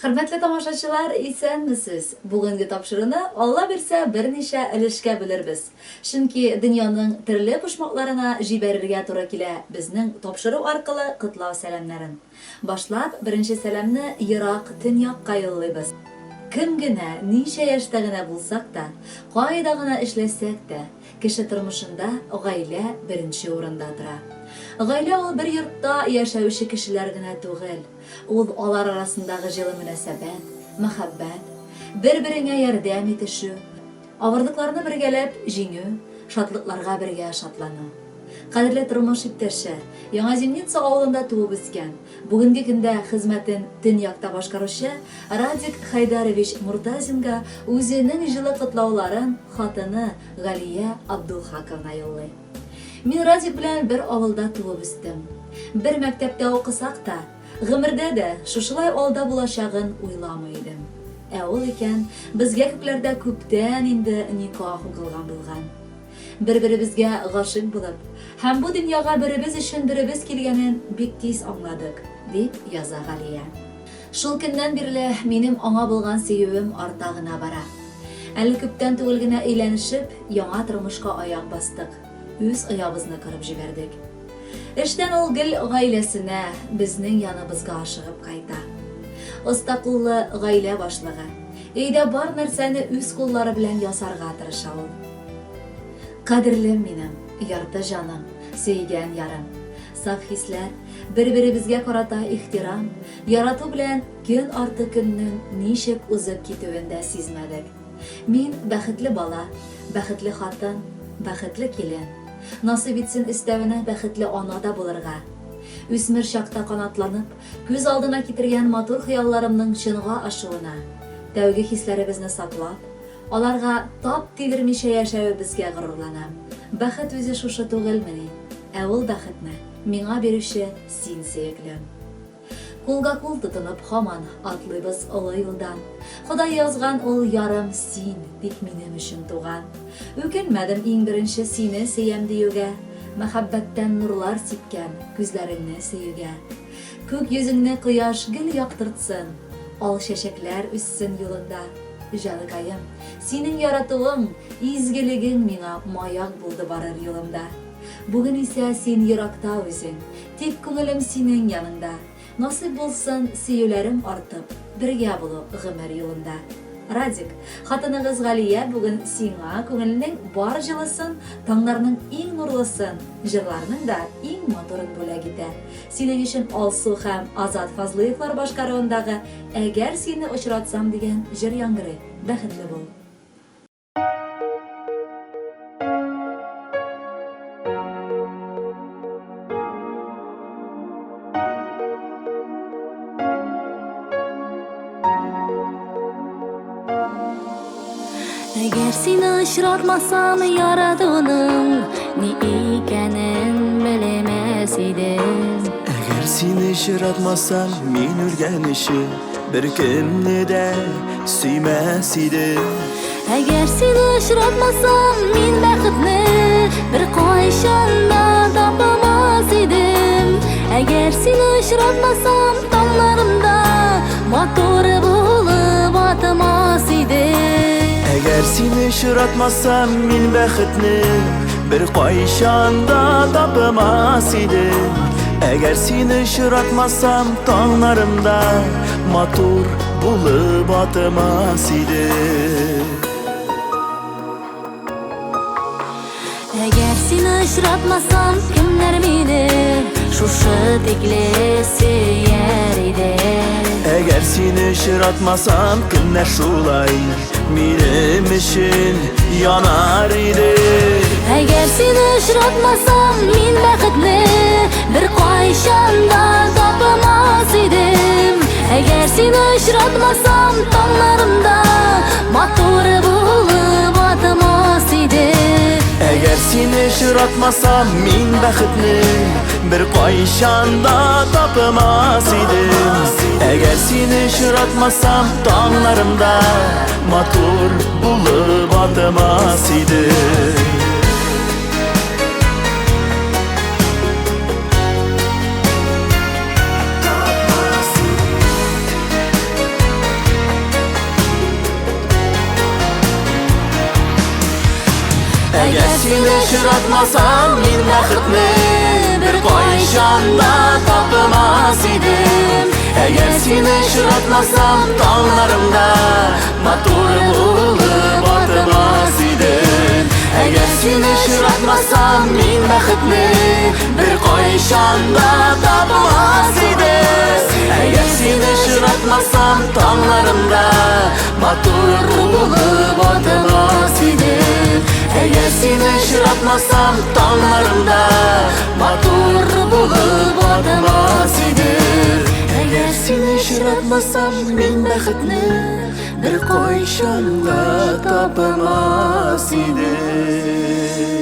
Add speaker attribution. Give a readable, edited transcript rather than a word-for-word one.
Speaker 1: Hürmetli tamaşaçılar, исәнмесез? Бүгенге тапшырыны Алла бирсә берничә өлешкә белербез. Чөнки дөньяның төрле почмакларына җибәрергә туры килә безнең тапшыру аркылы котлау сәламнарын. Башлап, беренче сәламне ерак төньякка юллыйбыз. Кем генә, ничә яшьтә генә булсак та, кайда гына эшләсәк тә, кеше тормышында гаилә беренче урында тора. Гаилә ул бер йортта яшәүче кешеләр генә түгел. Ул алар арасындагы җылы мөнәсәбәт, мәхәббәт, бер-береңә ярдәм итешү, авырлыкларны бергәләп җиңү, шатлыкларга бергә шатлану. Кадерле тормыш иптәше, Яңа Зимница авылында туып үскән, бүгенге көндә хезмәтен Төньякта башкаручы Радик Хайдарович Муртазинга үзенең җылы котлауларын хатыны Галия Абдулхаковна юллый. Мин Радик белән бер авылда туып үстем. Бер мәктәптә укысак та, гомердә дә шушылай алда булачагын уйламый идем. Ә ул икән, безгә күпләрдә күптән инде никах укылган булган. Бер-беребезгә гашык булып, һәм бу дөньяга беребез өчен беребез килгәнен бик тиз аңладык, дип яза Галия. Шул көннән бирле минем аңа булган сөюем арта гына бара. Әле күптән түгел генә өйләнешеп, яңа тормышка аяк бастык. Үз оябызны кырып җибәрдек. Эштән ул гел гаиләсенә, безнең яныбызга ашыгып кайта. Оста куллы гаилә башлыгы. Өйдә бар нәрсәне үз куллары белән ясарга тырыша ул. Кадерлем минем, ярты җаным, сөйгән ярым. Саф хисләр, бер-беребезгә карата ихтирам, ярату белән көн арты көннең ничек узып китүен дә сизмәдек. Мин бәхетле бала, бәхетле хатын, бәхетле килен. Насыйп итсен өстәвенә бәхетле ана да булырга. Үсмер чакта канатланып, күз алдына китергән матур хыялларымның чынга ашуына, тәүге хисләребезне саклап, аларга тап тидермичә яшәвебезгә горурланам. Бәхет үзе шушы түгелмени? Ә ул бәхетне миңа бирүче син, сөеклем. Кулга кул тотынып һаман атлыйбыз олы юлдан. Ходай язган ул ярым син, тик минем өчен туган. Үкенмәдем иң беренче сине сөям диюгә, мәхәббәттән нурлар сипкән күзләреңне сөюгә. Күк йөзеңне кояш гел яктыртсын, ал чәчәкләр үссен юлында. Җаныкаем, синең яратуың, изгелегең миңа маяк булды барыр юлымда. Бүген исә син еракта үзең, тик күңелем синең яныңда. Насыйп булсын сөюләрем артып, бергә булу гомер юлында. Радик, хатыныгыз Галия бүген сиңа күңелнең бар җылысын, таңнарның иң нурлысын, җырларның да иң матурын бүләк итә. Синең өчен Алсу һәм Азат Фазлыевлар башкаруындагы "Әгәр сине очратсам" дигән җыр яңгырый. Бәхетле бул.
Speaker 2: Әгәр сине очратмасам, яратуның ни икәнен белмәс идем.
Speaker 3: Әгәр сине очратмасам, мин үлгәнче беркемне дә сөймәс идем.
Speaker 2: Әгәр сине очратмасам, мин бәхетне беркайчан да тапмас идем. Әгәр сине очратмасам, таңнарымда матур булып атмас идем.
Speaker 3: Әгәр сине очратмасам, мин бәхетне беркайчан да тапмас идем. Әгәр сине очратмасам, таңнарымда матур булып атмас идем.
Speaker 2: Әгәр сине очратмасам, кемнәр мине шушы тикле сөяр иде.
Speaker 3: Әгәр сине очратмасам, көннәр шулай минем өчен янар иде.
Speaker 2: Әгәр сине очратмасам, мин бәхетне беркайчан да тапмас идем. Әгәр сине очратмасам, таңнарымда матур булып атмас идем.
Speaker 3: Әгәр сине очратмасам, мин бәхетне беркайчан да тапмас идем. Әгәр сине очратмасам, таңнарымда матур булып атмас идем. очратмасам, мин бәхетне бер кайчан да тапмас идем. Әгәр сине очратмасам, таңнарымда матур булып атмас идем. Әгәр сине очратмасам, мин бәхетне бер кайчан да тапмас идем. Әгәр сине очратмасам, таңнарымда матур булып атмас идем. Әгәр сине очратмасам, таңнарымда матур булып атмас идем. Әгәр сине очратмасам, мин бәхетне бер кайчан да тапмас идем.